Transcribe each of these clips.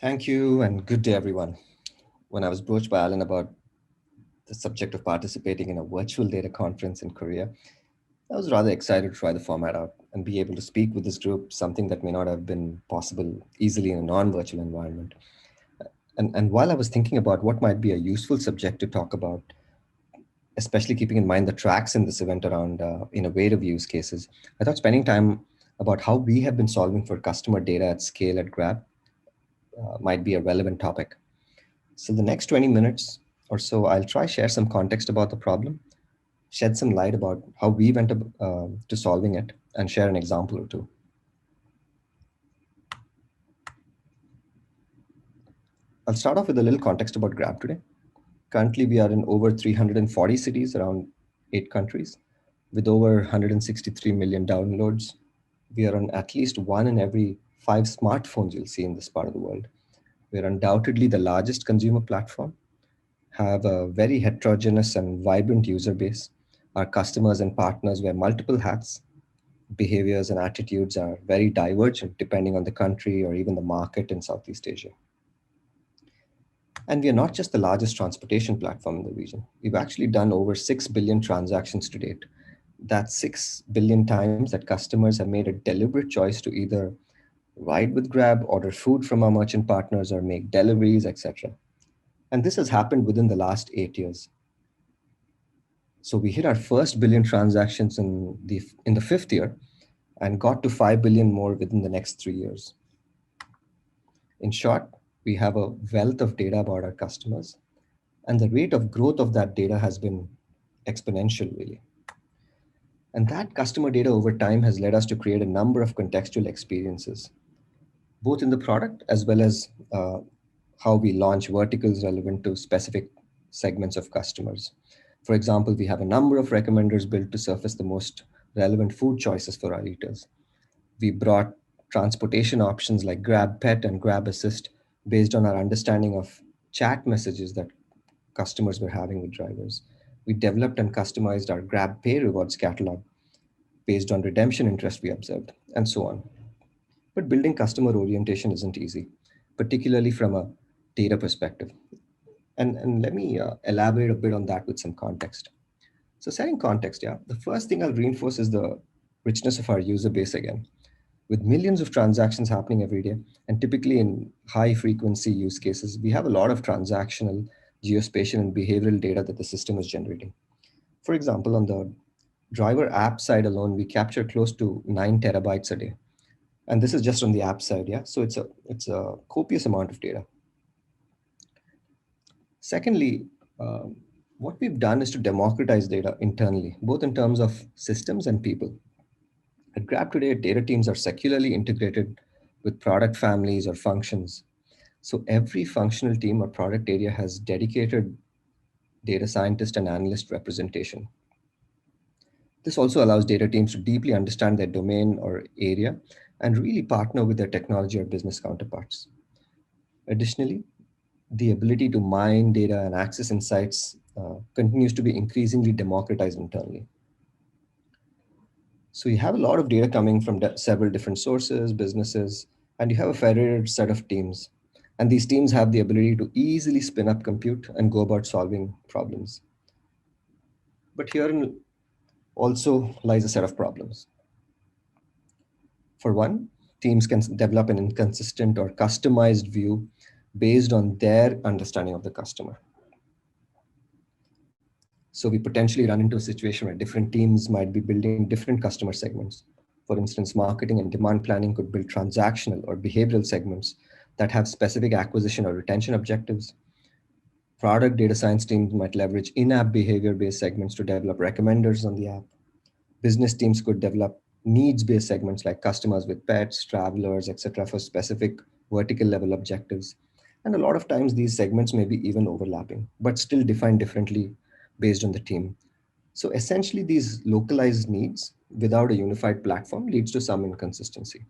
Thank you and good day, everyone. When I was broached by Alan about the subject of participating in a virtual data conference in Korea, I was rather excited to try the format out and be able to speak with this group, something that may not have been possible easily in a non-virtual environment. And while I was thinking about what might be a useful subject to talk about, especially keeping in mind the tracks in this event around innovative use cases, I thought spending time about how we have been solving for customer data at scale at Grab might be a relevant topic. So the next 20 minutes or so, I'll try share some context about the problem, shed some light about how we went to solving it, and share an example or two. I'll start off with a little context about Grab today. Currently, we are in over 340 cities around 8 countries with over 163 million downloads. We are on at least 1 in every 5 smartphones you'll see in this part of the world. We're undoubtedly the largest consumer platform, have a very heterogeneous and vibrant user base. Our customers and partners wear multiple hats. Behaviors and attitudes are very divergent depending on the country or even the market in Southeast Asia. And we are not just the largest transportation platform in the region. We've actually done over 6 billion transactions to date. That's 6 billion times that customers have made a deliberate choice to either ride with Grab, order food from our merchant partners, or make deliveries, etc. And this has happened within the last 8 years. So we hit our first billion transactions in the fifth year and got to 5 billion more within the next 3 years. In short, we have a wealth of data about our customers, and the rate of growth of that data has been exponential, really. And that customer data over time has led us to create a number of contextual experiences, both in the product as well as how we launch verticals relevant to specific segments of customers. For example, we have a number of recommenders built to surface the most relevant food choices for our eaters. We brought transportation options like Grab Pet and Grab Assist based on our understanding of chat messages that customers were having with drivers. We developed and customized our Grab Pay rewards catalog based on redemption interest we observed, and so on. But building customer orientation isn't easy, particularly from a data perspective. And let me elaborate a bit on that with some context. So setting context, the first thing I'll reinforce is the richness of our user base again. With millions of transactions happening every day, and typically in high frequency use cases, we have a lot of transactional, geospatial, and behavioral data that the system is generating. For example, on the driver app side alone, we capture close to 9 terabytes a day. And this is just on the app side, So it's a copious amount of data. Secondly, what we've done is to democratize data internally, both in terms of systems and people. At Grab today, data teams are secularly integrated with product families or functions. So every functional team or product area has dedicated data scientist and analyst representation. This also allows data teams to deeply understand their domain or area and really partner with their technology or business counterparts. Additionally, the ability to mine data and access insights continues to be increasingly democratized internally. So you have a lot of data coming from several different sources, businesses, and you have a federated set of teams. And these teams have the ability to easily spin up compute and go about solving problems. But herein also lies a set of problems. For one, teams can develop an inconsistent or customized view based on their understanding of the customer. So we potentially run into a situation where different teams might be building different customer segments. For instance, marketing and demand planning could build transactional or behavioral segments that have specific acquisition or retention objectives. Product data science teams might leverage in-app behavior-based segments to develop recommenders on the app. Business teams could develop needs-based segments like customers with pets, travelers, etc., for specific vertical level objectives. And a lot of times these segments may be even overlapping, but still defined differently based on the team. So essentially these localized needs without a unified platform leads to some inconsistency.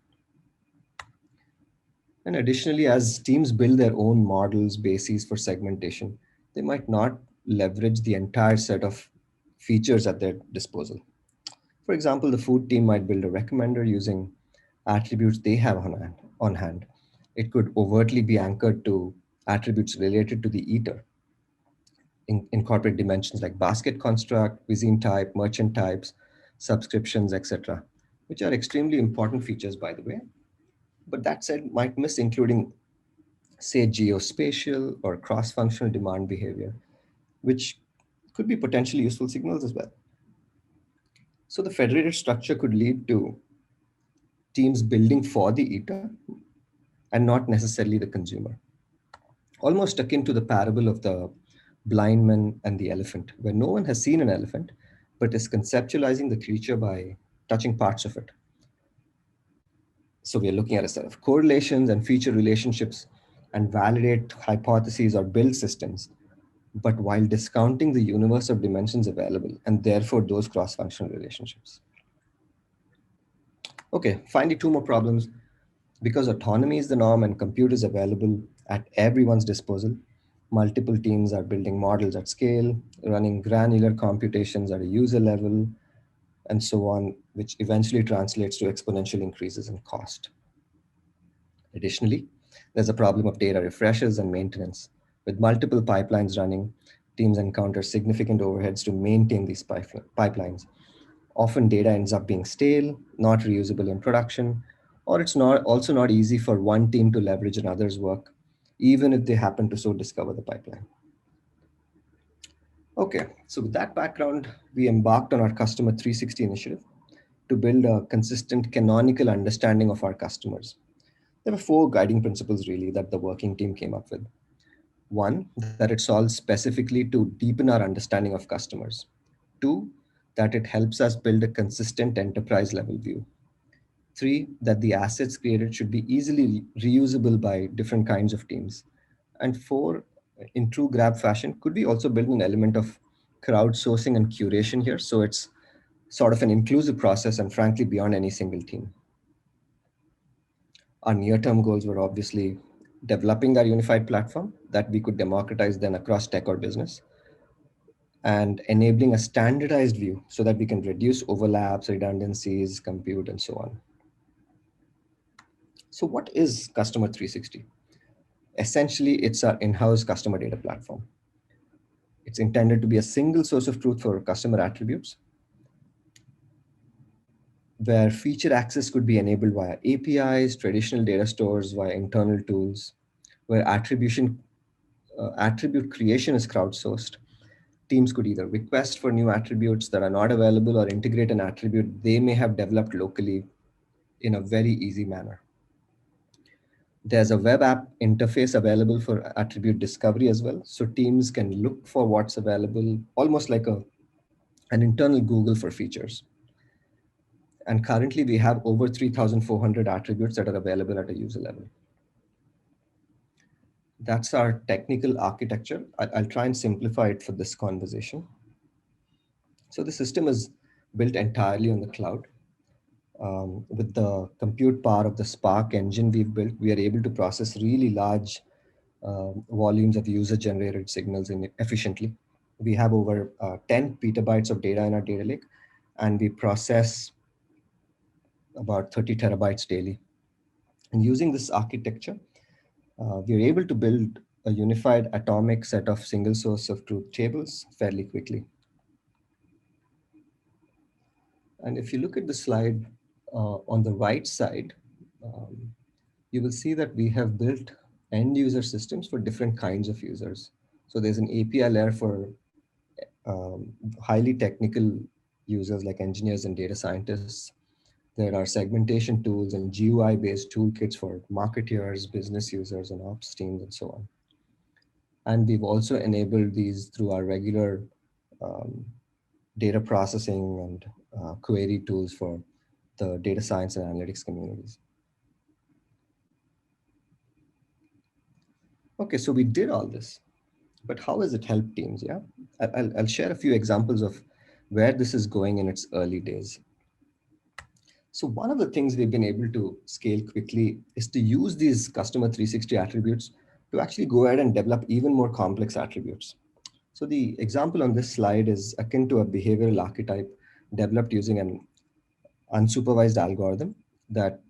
And additionally, as teams build their own models, bases for segmentation, they might not leverage the entire set of features at their disposal. For example, the food team might build a recommender using attributes they have on hand, It could overtly be anchored to attributes related to the eater, incorporate dimensions like basket construct, cuisine type, merchant types, subscriptions, etc., which are extremely important features, by the way. But that said, might miss including, say, geospatial or cross-functional demand behavior, which could be potentially useful signals as well. So the federated structure could lead to teams building for the eater and not necessarily the consumer. Almost akin to the parable of the blind man and the elephant, where no one has seen an elephant, but is conceptualizing the creature by touching parts of it. So we are looking at a set of correlations and feature relationships and validate hypotheses or build systems, but while discounting the universe of dimensions available and therefore those cross-functional relationships. Okay, finally, two more problems. Because autonomy is the norm and compute is available at everyone's disposal, multiple teams are building models at scale, running granular computations at a user level, and so on, which eventually translates to exponential increases in cost. Additionally, there's a problem of data refreshes and maintenance. With multiple pipelines running, teams encounter significant overheads to maintain these pipelines. Often data ends up being stale, not reusable in production, or it's also not easy for one team to leverage another's work, even if they happen to so discover the pipeline. Okay, so with that background, we embarked on our Customer 360 initiative to build a consistent canonical understanding of our customers. There were four guiding principles really that the working team came up with. One, that it solves specifically to deepen our understanding of customers. Two, that it helps us build a consistent enterprise level view. Three, that the assets created should be easily reusable by different kinds of teams. And four, in true Grab fashion, could we also build an element of crowdsourcing and curation here? So it's sort of an inclusive process and frankly beyond any single team. Our near-term goals were obviously developing that unified platform that we could democratize then across tech or business, and enabling a standardized view so that we can reduce overlaps, redundancies, compute, and so on. So what is Customer 360? Essentially, it's our in-house customer data platform. It's intended to be a single source of truth for customer attributes, where feature access could be enabled via APIs, traditional data stores, via internal tools, where attribute creation is crowdsourced. Teams could either request for new attributes that are not available or integrate an attribute they may have developed locally in a very easy manner. There's a web app interface available for attribute discovery as well. So teams can look for what's available, almost like an internal Google for features. And currently we have over 3,400 attributes that are available at a user level. That's our technical architecture. I'll try and simplify it for this conversation. So the system is built entirely on the cloud. With the compute power of the Spark engine we've built, we are able to process really large volumes of user-generated signals efficiently. We have over 10 petabytes of data in our data lake, and we process about 30 terabytes daily. And using this architecture, we are able to build a unified atomic set of single source of truth tables fairly quickly. And if you look at the slide on the right side, you will see that we have built end user systems for different kinds of users. So there's an API layer for highly technical users like engineers and data scientists. There are segmentation tools and GUI-based toolkits for marketeers, business users, and ops teams, and so on. And we've also enabled these through our regular data processing and query tools for the data science and analytics communities. Okay, so we did all this, but how has it helped teams? Yeah, I'll share a few examples of where this is going in its early days. So one of the things we've been able to scale quickly is to use these customer 360 attributes to actually go ahead and develop even more complex attributes. So the example on this slide is akin to a behavioral archetype developed using an unsupervised algorithm that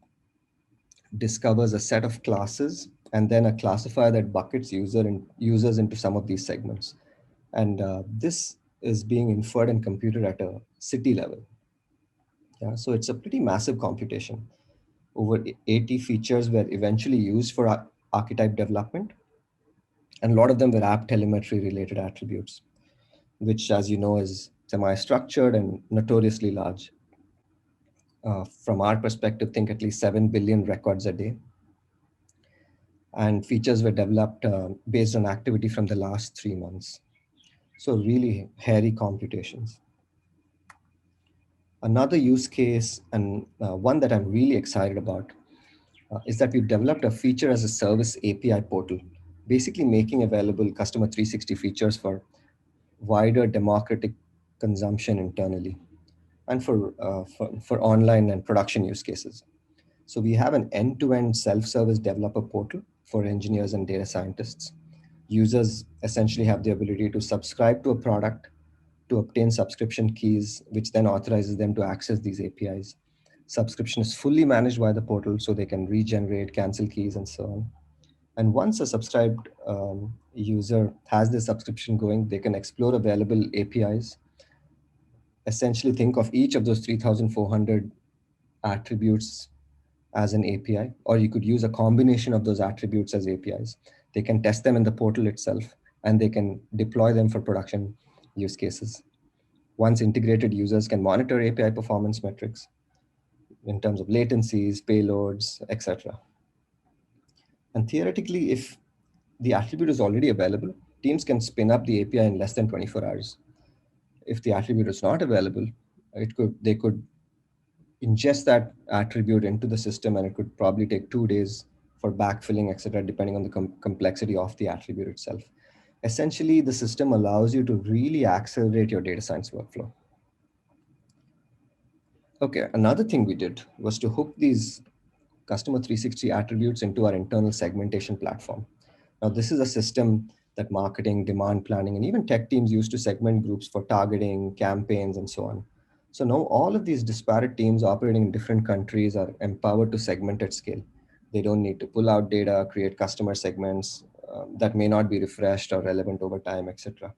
discovers a set of classes, and then a classifier that buckets users into some of these segments. And this is being inferred and computed at a city level. Yeah, so it's a pretty massive computation. Over 80 features were eventually used for archetype development, and a lot of them were app telemetry related attributes, which, as you know, is semi-structured and notoriously large. From our perspective, think at least 7 billion records a day. And features were developed based on activity from the last 3 months. So really hairy computations. Another use case, and one that I'm really excited about, is that we've developed a feature as a service API portal, basically making available customer 360 features for wider democratic consumption internally, and for online and production use cases. So we have an end-to-end self-service developer portal for engineers and data scientists. Users essentially have the ability to subscribe to a product, to obtain subscription keys, which then authorizes them to access these APIs. Subscription is fully managed by the portal, so they can regenerate, cancel keys, and so on. And once a subscribed user has their subscription going, they can explore available APIs. Essentially, think of each of those 3,400 attributes as an API, or you could use a combination of those attributes as APIs. They can test them in the portal itself, and they can deploy them for production use cases. Once integrated, users can monitor API performance metrics in terms of latencies, payloads, etc. And theoretically, if the attribute is already available, teams can spin up the API in less than 24 hours. If the attribute is not available, they could ingest that attribute into the system, and it could probably take 2 days for backfilling, etc., depending on the complexity of the attribute itself. Essentially, the system allows you to really accelerate your data science workflow. Okay, another thing we did was to hook these customer 360 attributes into our internal segmentation platform. Now, this is a system that marketing, demand planning, and even tech teams use to segment groups for targeting, campaigns, and so on. So now all of these disparate teams operating in different countries are empowered to segment at scale. They don't need to pull out data, create customer segments that may not be refreshed or relevant over time, etc.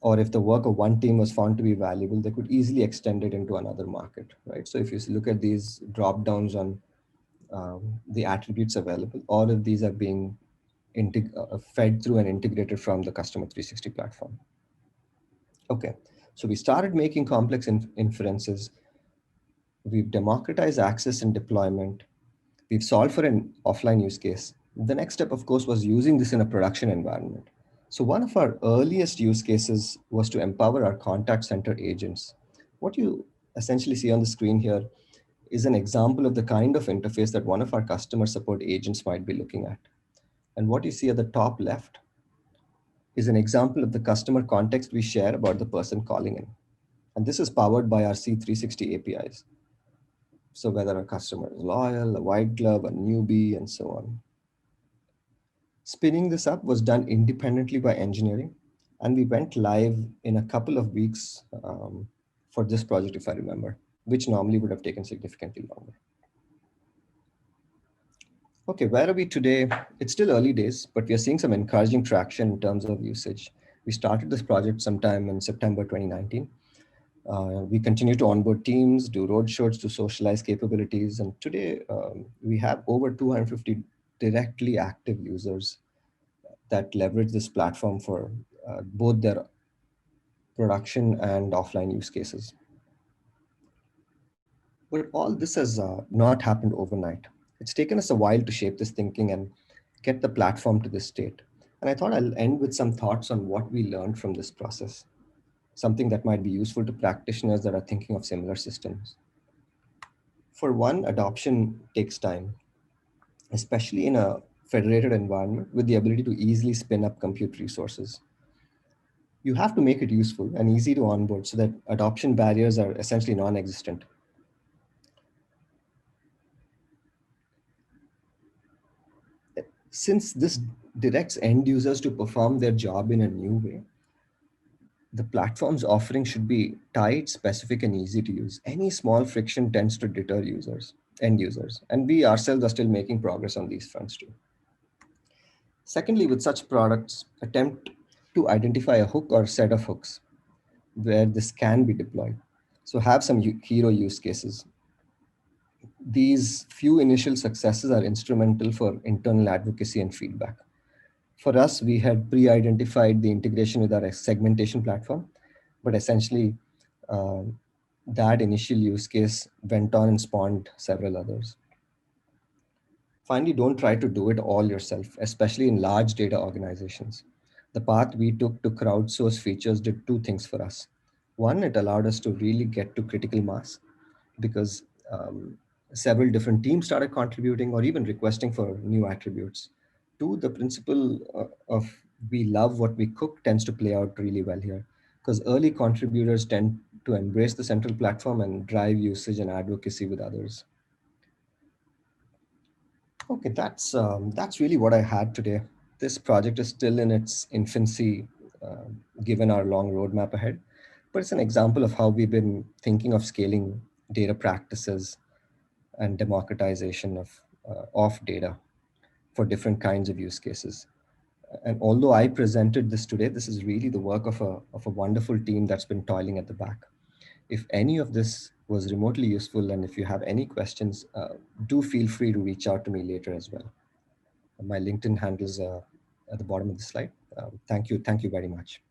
Or if the work of one team was found to be valuable, they could easily extend it into another market, right? So if you look at these drop downs on the attributes available, all of these are being fed through and integrated from the customer 360 platform. Okay, so we started making complex inferences. We've democratized access and deployment. We've solved for an offline use case. The next step, of course, was using this in a production environment. So one of our earliest use cases was to empower our contact center agents. What you essentially see on the screen here is an example of the kind of interface that one of our customer support agents might be looking at. And what you see at the top left is an example of the customer context we share about the person calling in. And this is powered by our C360 APIs. So whether a customer is loyal, a white glove, a newbie, and so on. Spinning this up was done independently by engineering, and we went live in a couple of weeks for this project, if I remember, which normally would have taken significantly longer. Okay, where are we today? It's still early days, but we are seeing some encouraging traction in terms of usage. We started this project sometime in September 2019. We continue to onboard teams, do roadshows to socialize capabilities, and today we have over 250 directly active users that leverage this platform for both their production and offline use cases. But all this has not happened overnight. It's taken us a while to shape this thinking and get the platform to this state. And I thought I'll end with some thoughts on what we learned from this process, something that might be useful to practitioners that are thinking of similar systems. For one, adoption takes time, especially in a federated environment with the ability to easily spin up compute resources. You have to make it useful and easy to onboard so that adoption barriers are essentially non-existent. Since this directs end users to perform their job in a new way, the platform's offering should be tight, specific, and easy to use. Any small friction tends to deter users. end users. And we ourselves are still making progress on these fronts too. Secondly, with such products, attempt to identify a hook or set of hooks where this can be deployed. So have some hero use cases. These few initial successes are instrumental for internal advocacy and feedback. For us, we had pre-identified the integration with our segmentation platform, but essentially that initial use case went on and spawned several others. Finally, don't try to do it all yourself, especially in large data organizations. The path we took to crowdsource features did two things for us. One, it allowed us to really get to critical mass because several different teams started contributing or even requesting for new attributes. Two, the principle of we love what we cook tends to play out really well here because early contributors tend to embrace the central platform and drive usage and advocacy with others. Okay, that's really what I had today. This project is still in its infancy, given our long roadmap ahead, but it's an example of how we've been thinking of scaling data practices and democratization of data for different kinds of use cases. And although I presented this today, this is really the work of a wonderful team that's been toiling at the back. If any of this was remotely useful and if you have any questions, do feel free to reach out to me later as well. My LinkedIn handle is at the bottom of the slide. Thank you very much.